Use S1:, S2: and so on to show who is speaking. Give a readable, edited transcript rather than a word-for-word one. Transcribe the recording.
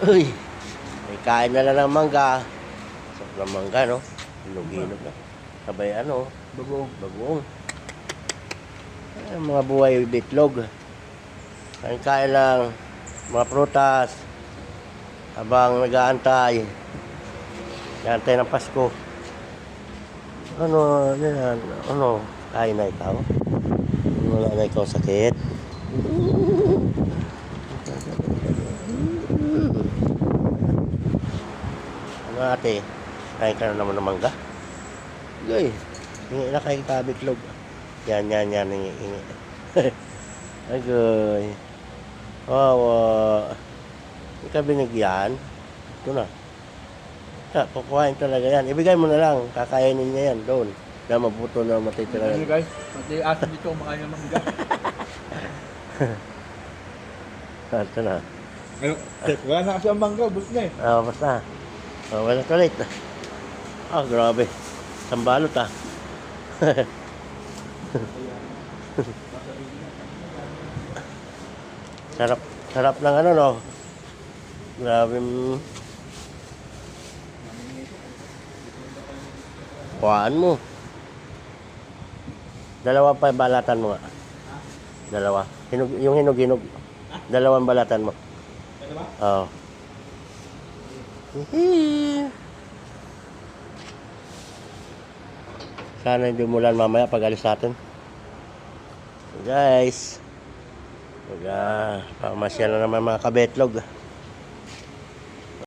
S1: Uy, may kain na lang ng mangga. Sarap ng mangga, no? Hinog-hinog na. Sabay ano,
S2: Bagoong.
S1: bagoong. Mga buhay bitlog. Kain lang, mga prutas. Habang nag-aantay. Nag-aantay ng Pasko. Ano, yan, ano, kain na ikaw? Wala na ikaw sakit. Ano ate? Kain ka na naman ng mangga? Gay, hingi na kayo kabitlog. Yan, hingi. Agay. Wawa. Hindi ka binigyan. Ito na. Kukuhain talaga yan. Ibigay mo na lang. Kakainin niya yan doon. Na mabuto na matitira
S2: Ano
S1: yan.
S2: guys, pati aso dito kumakain ng mangga.
S1: Ito na.
S2: Ano, wala na kasi ang mangga, bus na eh.
S1: Basta. Wala ulit. Grabe. Sambalot Sarap ng ano, no? Grabe. Kuhaan mo. Dalawa pa balatan mo nga. Dalawa. Yung hinog-hinog. Dalawang balatan mo.
S2: Dalawa?
S1: Oo. Sana hindi umulan mamaya pag alis natin. Guys. Pamasyal na naman mga kabetlog.